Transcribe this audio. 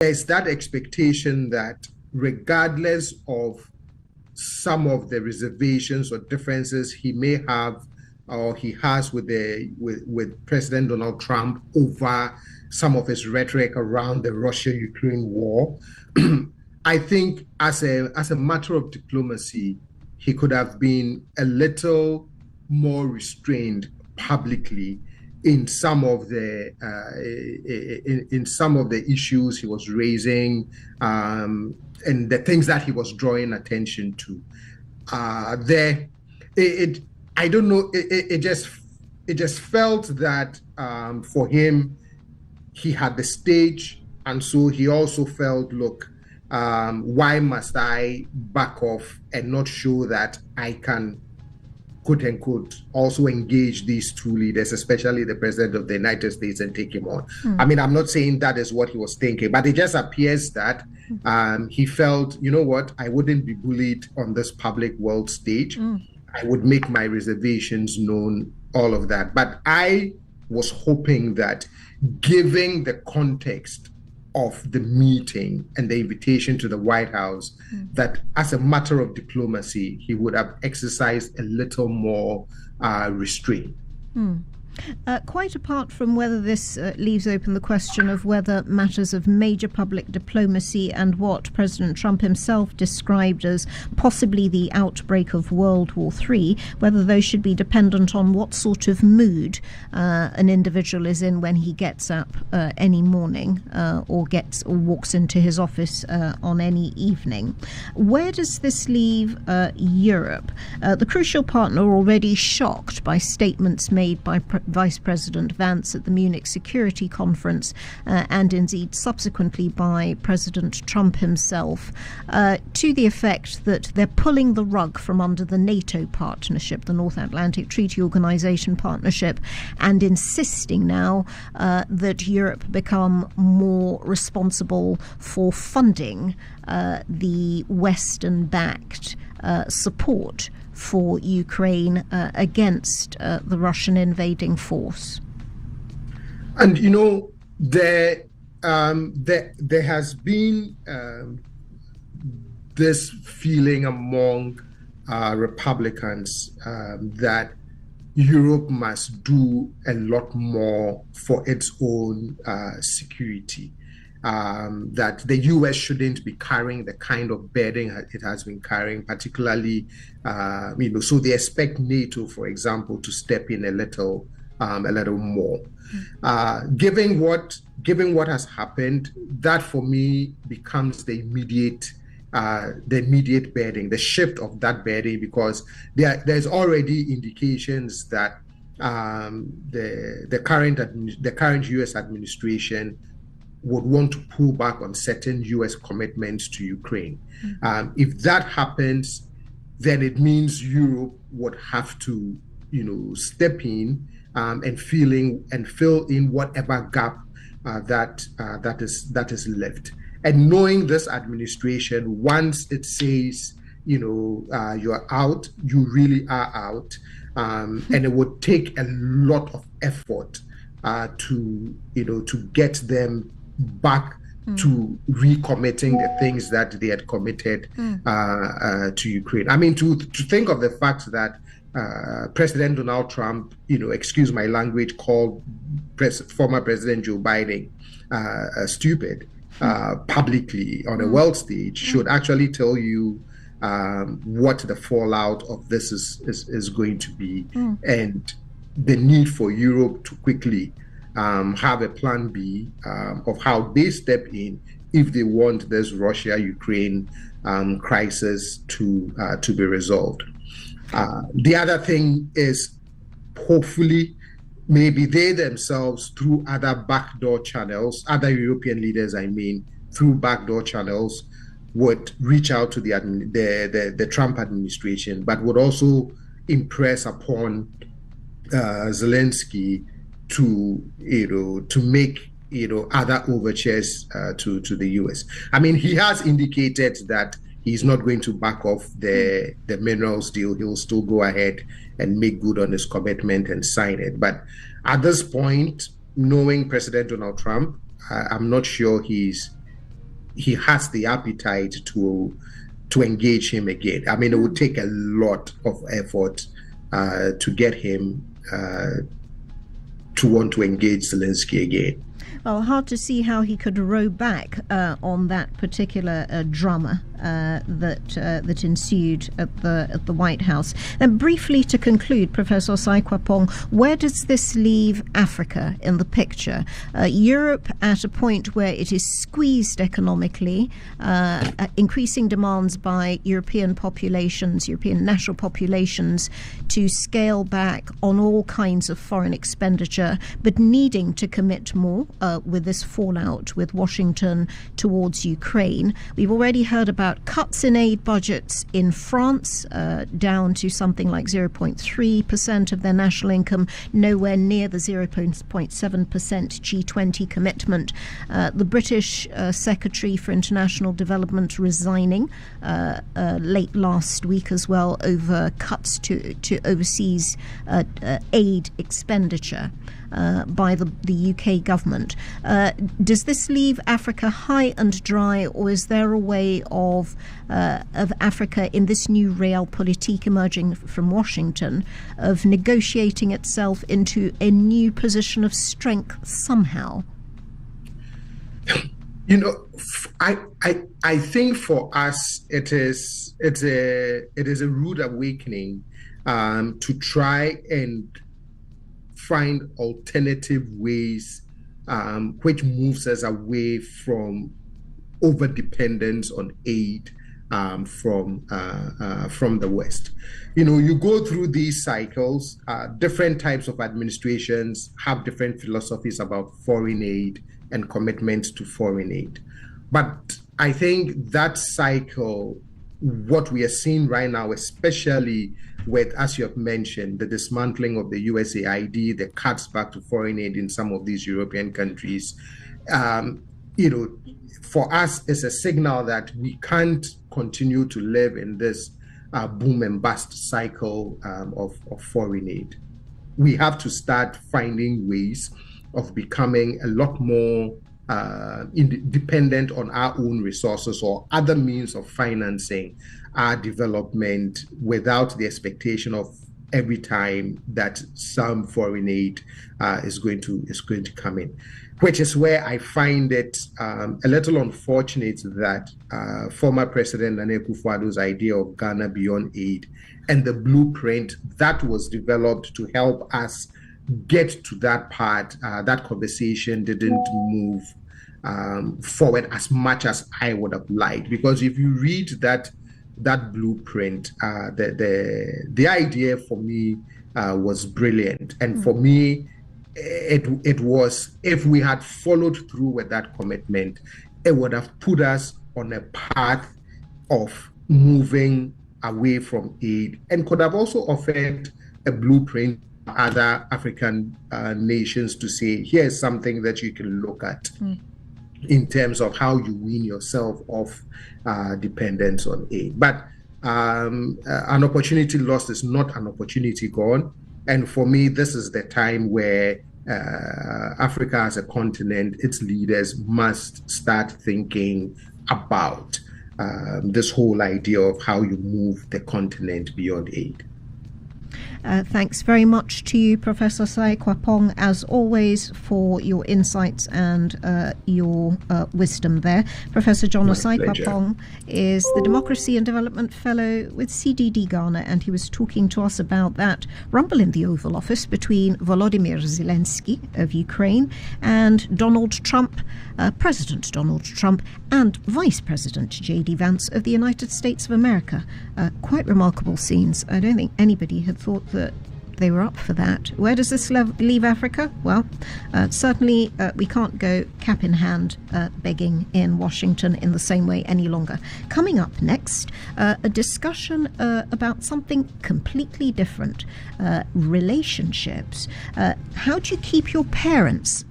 there's that expectation that regardless of some of the reservations or differences he may have or he has with President Donald Trump over some of his rhetoric around the Russia-Ukraine war, I think as a matter of diplomacy, he could have been a little more restrained publicly in some of the issues he was raising, and the things that he was drawing attention to. I don't know. It just felt that for him, he had the stage, and so he also felt, look, why must I back off and not show that I can, quote unquote, also engage these two leaders, especially the president of the United States, and take him on. I mean, I'm not saying that is what he was thinking, but it just appears that he felt, you know what, I wouldn't be bullied on this public world stage. I would make my reservations known, all of that. But I was hoping that, given the context of the meeting and the invitation to the White House, that as a matter of diplomacy, he would have exercised a little more restraint. Quite apart from whether this leaves open the question of whether matters of major public diplomacy and what President Trump himself described as possibly the outbreak of World War III, whether those should be dependent on what sort of mood an individual is in when he gets up any morning or walks into his office on any evening. Where does this leave Europe? The crucial partner already shocked by statements made by Vice President Vance at the Munich Security Conference and indeed subsequently by President Trump himself, to the effect that they're pulling the rug from under the NATO partnership, the North Atlantic Treaty Organization partnership, and insisting now that Europe become more responsible for funding the Western-backed support for Ukraine against the Russian invading force. And you know, there has been this feeling among Republicans that Europe must do a lot more for its own security. That the U.S. shouldn't be carrying the kind of burden it has been carrying, particularly, so they expect NATO, for example, to step in a little more. Given what has happened, that for me becomes the immediate burden, the shift of that burden, because there's already indications that the current U.S. administration would want to pull back on certain U.S. commitments to Ukraine. If that happens, then it means Europe would have to, step in and fill in whatever gap that is left. And knowing this administration, once it says, you're out, you really are out, and it would take a lot of effort to get them back to recommitting the things that they had committed to Ukraine. I mean, to think of the fact that President Donald Trump, excuse my language, called former President Joe Biden stupid publicly on a world stage should actually tell you what the fallout of this is going to be, and the need for Europe to quickly have a plan B of how they step in if they want this Russia-Ukraine crisis to be resolved. The other thing is, hopefully, maybe they themselves, through other backdoor channels, other European leaders, through backdoor channels, would reach out to the Trump administration, but would also impress upon Zelensky to make other overtures to the US. I mean, he has indicated that he's not going to back off the minerals deal. He'll still go ahead and make good on his commitment and sign it. But at this point, knowing President Donald Trump, I'm not sure he's he has the appetite to engage him again. I mean, it would take a lot of effort to get him to want to engage Zelensky again. Well, hard to see how he could row back on that particular drama that ensued at the White House. Then, briefly to conclude, Professor Osae Kwapong, where does this leave Africa in the picture? Europe at a point where it is squeezed economically, increasing demands by European populations, European national populations, to scale back on all kinds of foreign expenditure, but needing to commit more with this fallout with Washington towards Ukraine. We've already heard about cuts in aid budgets in France, down to something like 0.3% of their national income, nowhere near the 0.7% G20 commitment. The British Secretary for International Development resigning late last week as well over cuts to overseas aid expenditure by the UK government. Does this leave Africa high and dry, or is there a way of Africa in this new realpolitik emerging from Washington of negotiating itself into a new position of strength somehow? You know, I think for us it is a rude awakening to try and find alternative ways which moves us away from over-dependence on aid from the West. You know, you go through these cycles, different types of administrations have different philosophies about foreign aid and commitments to foreign aid. But I think that cycle, what we are seeing right now, especially with, as you have mentioned, the dismantling of the USAID, the cuts back to foreign aid in some of these European countries, you know, for us, it's a signal that we can't continue to live in this boom and bust cycle of foreign aid. We have to start finding ways of becoming a lot more dependent on our own resources or other means of financing our development without the expectation of every time that some foreign aid is going to come in, which is where I find it a little unfortunate that former President Nana Akufo-Addo's idea of Ghana Beyond Aid and the blueprint that was developed to help us get to that part, that conversation didn't move forward as much as I would have liked. Because if you read that blueprint, the idea for me was brilliant, and for me, it was, if we had followed through with that commitment, it would have put us on a path of moving away from aid, and could have also offered a blueprint to other African nations to say, here's something that you can look at in terms of how you wean yourself off dependence on aid. But an opportunity lost is not an opportunity gone. And for me, this is the time where Africa as a continent, its leaders must start thinking about this whole idea of how you move the continent beyond aid. Thanks very much to you, Professor Osae Kwapong, as always, for your insights and your wisdom there. Professor John Osae Kwapong is the Democracy and Development Fellow with CDD Ghana, and he was talking to us about that rumble in the Oval Office between Volodymyr Zelensky of Ukraine and Donald Trump, President Donald Trump, and Vice President J.D. Vance of the United States of America. Quite remarkable scenes. I don't think anybody had thought that they were up for that. Where does this leave Africa? Well, certainly we can't go cap in hand begging in Washington in the same way any longer. Coming up next, a discussion about something completely different, relationships. How do you keep your parents